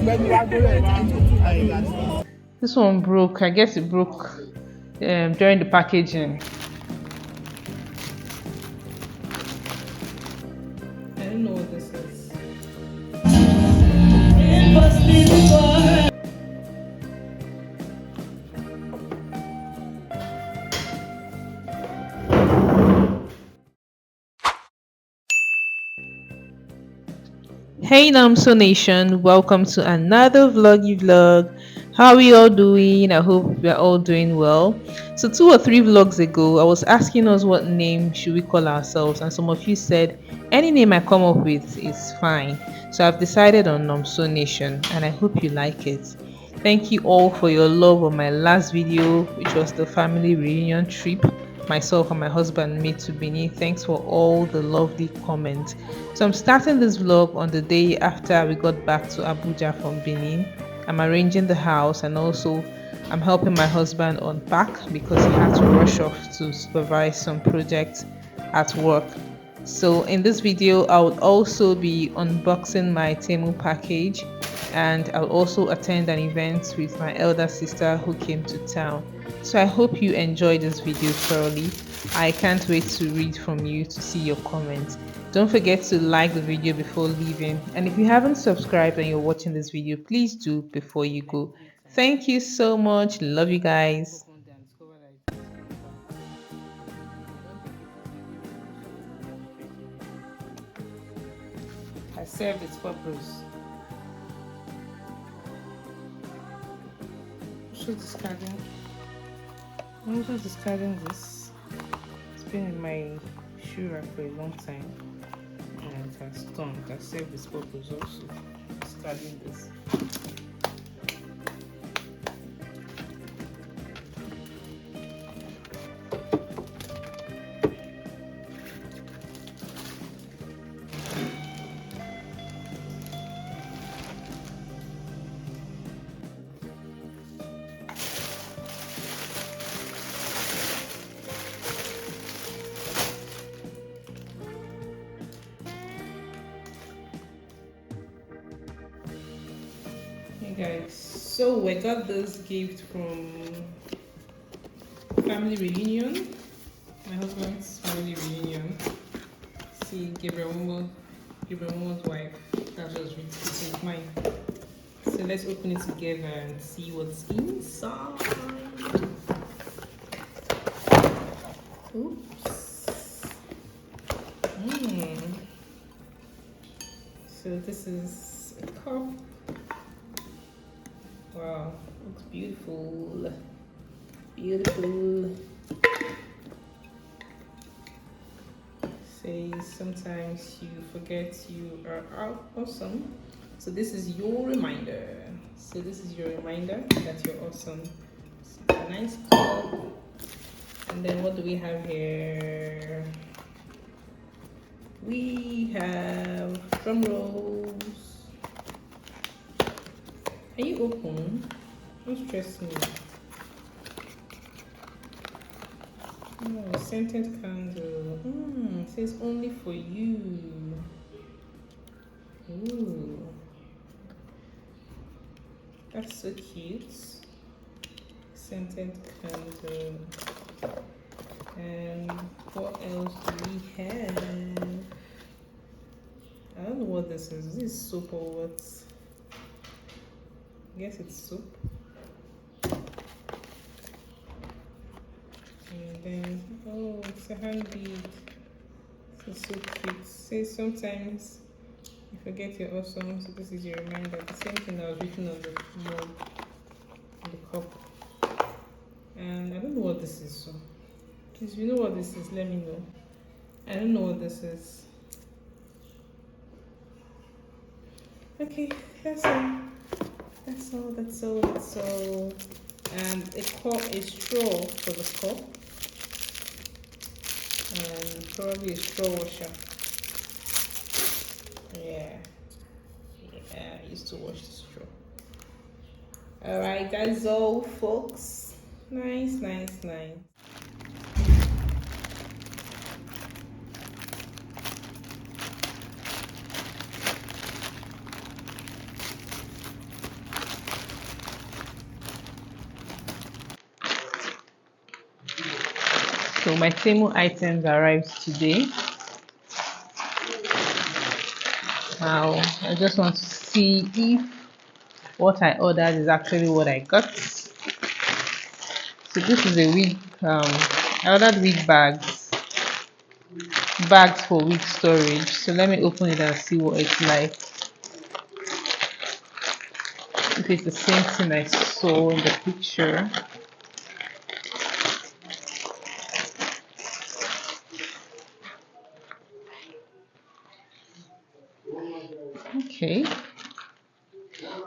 This one broke. I guess it broke during the packaging. I don't know what this is. Hey Namso Nation, welcome to another vlog. How are we all doing? I hope we're all doing well. So 2 or 3 vlogs ago, I was asking us what name should we call ourselves, and some of you said any name I come up with is fine. So I've decided on Namso Nation, and I hope you like it. Thank you all for your love on my last video, which was the family reunion trip myself and my husband made to Benin. Thanks for all the lovely comments. So I'm starting this vlog on the day after we got back to Abuja from Benin. I'm arranging the house, and also I'm helping my husband unpack because he had to rush off to supervise some projects at work. So in this video, I would also be unboxing my Temu package, and I'll also attend an event with my elder sister who came to town. So I hope you enjoy this video thoroughly. I can't wait to read from you to see your comments. Don't forget to like the video before leaving, and if you haven't subscribed and you're watching this video, please do before you go. Thank you so much. Love you guys. I served its purpose. I'm also discarding this. It's been in my shoe rack for a long time, and it has done. It has served its purpose also. Discarding this. Hey guys, so we got this gift from family reunion, my husband's family reunion. See, Gabriel Momo's wife. That's just really it's mine. So let's open it together and see what's inside. Oops. So this is a cup. Wow, looks beautiful. Beautiful. Say sometimes you forget you are awesome. So this is your reminder. So this is your reminder that you're awesome. It's a nice cup. And then what do we have here? We have drum rolls. Are you open? Don't stress me. Oh, scented candle. It says only for you. Ooh. That's so cute. Scented candle. And what else do we have? I don't know what this is. Is this soap or what? I guess it's soap. And then, oh, it's a hand bead. It's so cute. It says sometimes you forget you're awesome, so this is your reminder. The same thing that was written on the mug, on the cup. And I don't know what this is, so please, if you know what this is, let me know. I don't know what this is. Okay, that's all. That's all. And a straw for the cup. And probably a straw washer. Yeah, I used to wash the straw. Alright, that's all, folks. Nice. So my Temu items arrived today. Now I just want to see if what I ordered is actually what I got. So this is a wig. I ordered wig bags for wig storage. So let me open it and see what it's like. If it's the same thing I saw in the picture. Okay.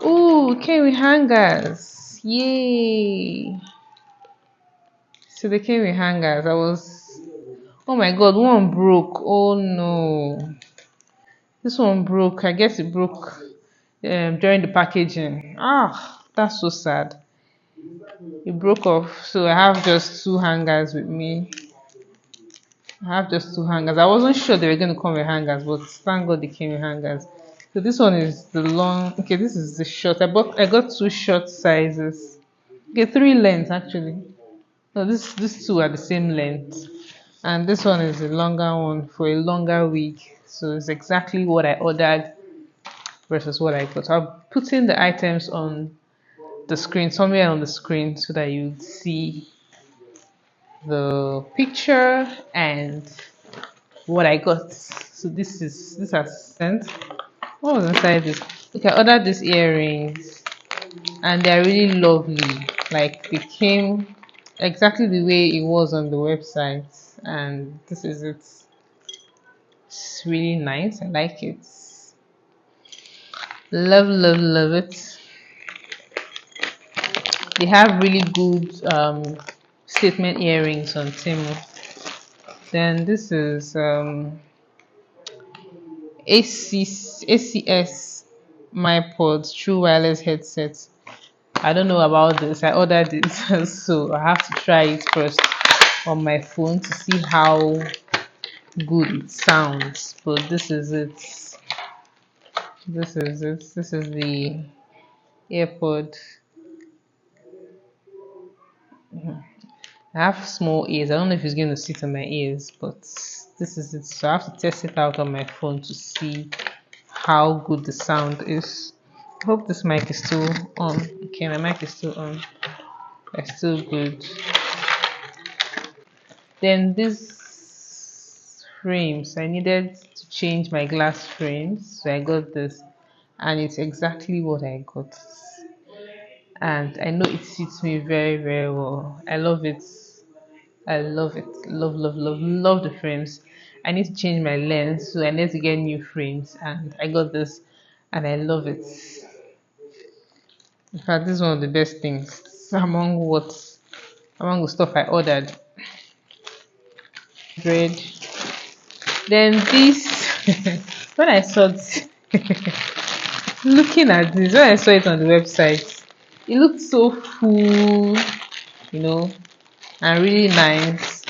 Oh, came with hangers. Yay. So they came with hangers. Oh my god, one broke. Oh no. This one broke. I guess it broke during the packaging. Ah, that's so sad. It broke off. So I have just two hangers with me. I have just two hangers. I wasn't sure they were going to come with hangers, but thank God they came with hangers. So this one is the long. Okay, this is the short. I got two short sizes. Okay, three lengths actually. No, these two are the same length, and this one is a longer one for a longer wig. So it's exactly what I ordered versus what I got. I'll put in the items on the screen, somewhere on the screen, so that you see the picture and what I got. So this has sent. What was inside this? Okay, I ordered these earrings and they're really lovely. Like they came exactly the way it was on the website, and this is it. It's really nice. I like it. Love it. They have really good statement earrings on Temu. Then this is ACS MyPods True Wireless Headset. I don't know about this. I ordered it, so I have to try it first on my phone to see how good it sounds. But this is it. This is it. This is the AirPod. I have small ears. I don't know if it's going to sit on my ears, but this is it. So I have to test it out on my phone to see how good the sound is. I hope this mic is still on. Okay, my mic is still on. It's still good. Then these frames, I needed to change my glass frames, so I got this, and it's exactly what I got. And I know it fits me very well. I love it. I love it. Love the frames. I need to change my lens, so I need to get new frames, and I got this, and I love it. In fact, this is one of the best things among the stuff I ordered. Bread. Then this, when I saw this, looking at this, when I saw it on the website, it looked so full, and really nice.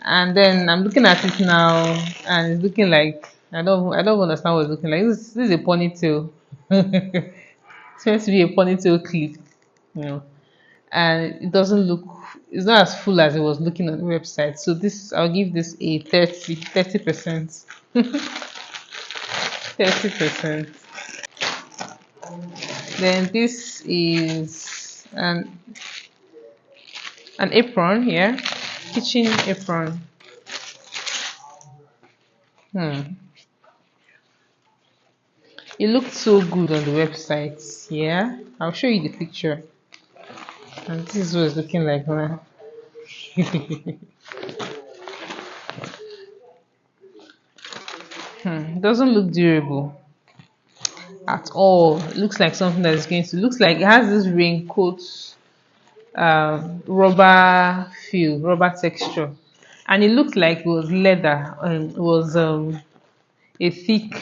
And then I'm looking at it now, and it's looking like I don't understand what it's looking like. This is a ponytail. It's meant to be a ponytail clip, you know, and it doesn't look. It's not as full as it was looking on the website. So this, I'll give this a 30%. 30%. Then this is an apron here, kitchen apron. It looked so good on the website. Yeah, I'll show you the picture. And this is what it's looking like now. It doesn't look durable at all. It looks like something that is going to. Looks like it has this raincoat, rubber texture, and it looked like it was leather. And it was a thick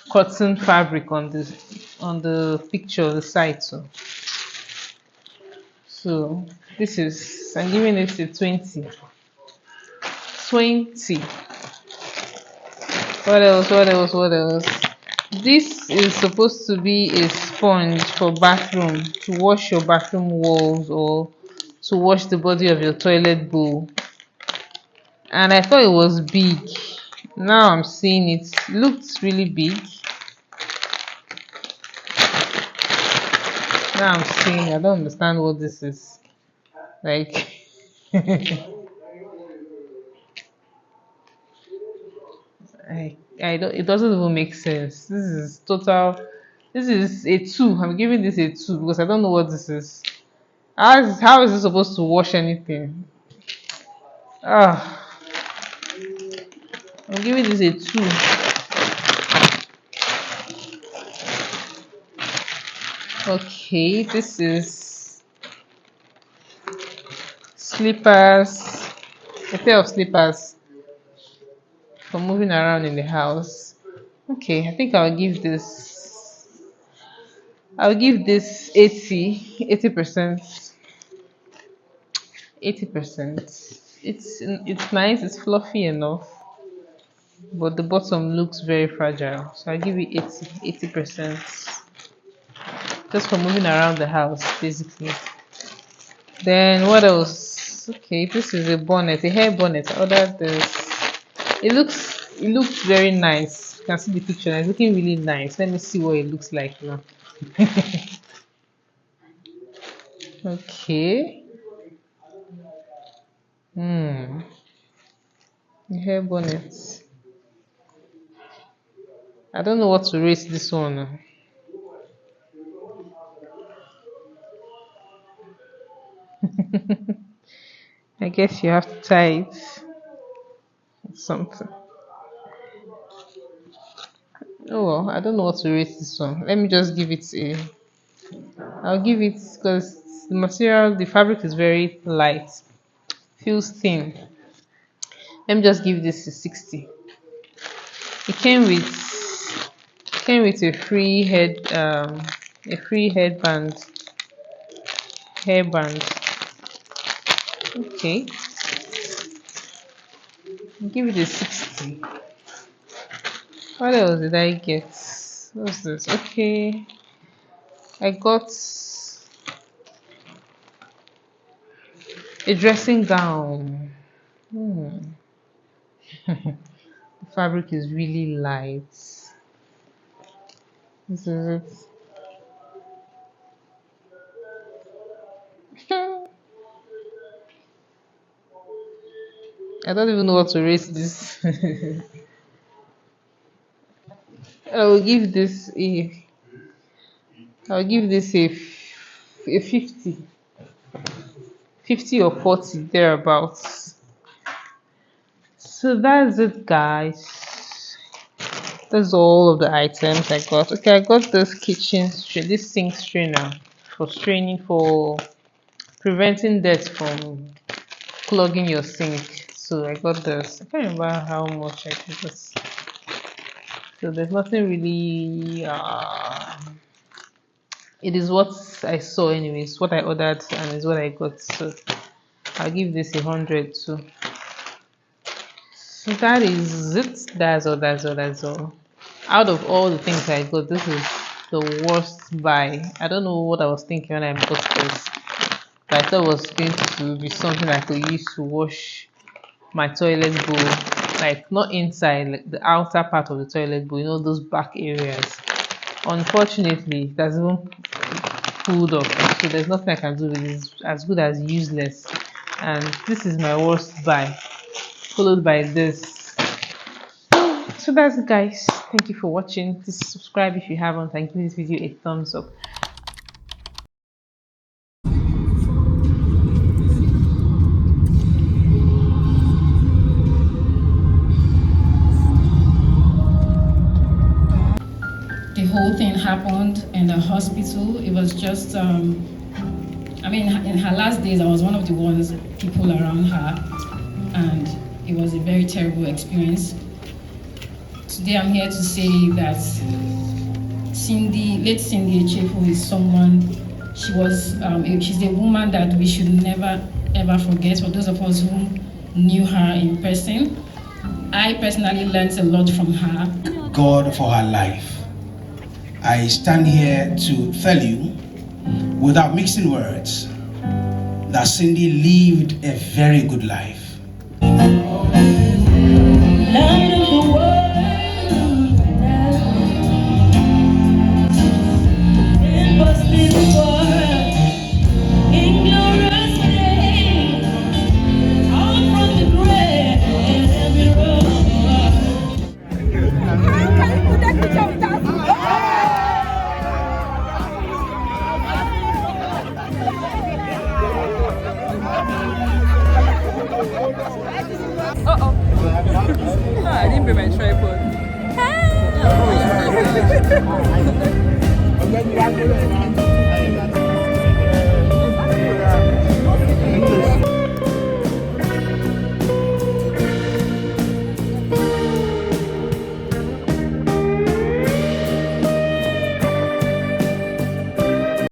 cotton fabric on the picture, the site. So this is, I'm giving it a 20. 20. What else? This is supposed to be a sponge for bathroom, to wash your bathroom walls or to wash the body of your toilet bowl. and I thought it was big. Now I'm seeing it looks really big. Now I'm seeing, I don't understand what this is. Like, I don't, it doesn't even make sense. This is total, this is a 2. I'm giving this a 2 because I don't know what this is. How is it supposed to wash anything? Ah, I'm giving this a 2. Okay, this is slippers, a pair of slippers for moving around in the house. Okay, I think I'll give this 80%. 80%. It's nice, it's fluffy enough, but the bottom looks very fragile. So I'll give it 80%. Just for moving around the house, basically. Then what else? Okay, this is a bonnet, a hair bonnet. I ordered this. It looks very nice. You can see the picture. It's looking really nice. Let me see what it looks like now. Okay. Hmm. The hair bonnet. I don't know what to rate this one. I guess you have to tie it with something. Oh well, I don't know what to rate this one. Let me just give it a. I'll give it because the material, the fabric is very light, feels thin. Let me just give this a 60. It came with a free hairband. Okay, I'll give it a 60. What else did I get? What's this? Okay, I got a dressing gown. The fabric is really light. This is it. I don't even know what to rate this. I will give this a. I'll give this a 50, 50 or 40 thereabouts. So that's it, guys. That's all of the items I got. Okay, I got this sink strainer for straining, for preventing dirt from clogging your sink. So I got this. I can't remember how much I did this. So there's nothing really. It is what I saw, anyways. What I ordered and is what I got. So I'll give this 100 too. So that is it. That's all. Out of all the things I got, this is the worst buy. I don't know what I was thinking when I bought this. But I thought it was going to be something I could use to wash my toilet bowl. Like not inside, like the outer part of the toilet bowl, those back areas. Unfortunately, it has even pulled up. So there's nothing I can do with it. It's as good as useless. And this is my worst buy. Followed by this. So that's it, guys. Thank you for watching. Please subscribe if you haven't and give this video a thumbs up. The whole thing happened in the hospital. It was just, in her last days, I was one of the ones, people around her, and it was a very terrible experience. Today I'm here to say that late Cindy Echefu is someone, she's a woman that we should never ever forget. For those of us who knew her in person, I personally learned a lot from her. God for her life. I stand here to tell you, without mixing words, that Cindy lived a very good life. Light of the world, and busted forth in glorious day, all from the grave every road. Can you put that picture with us? I didn't bring my tripod.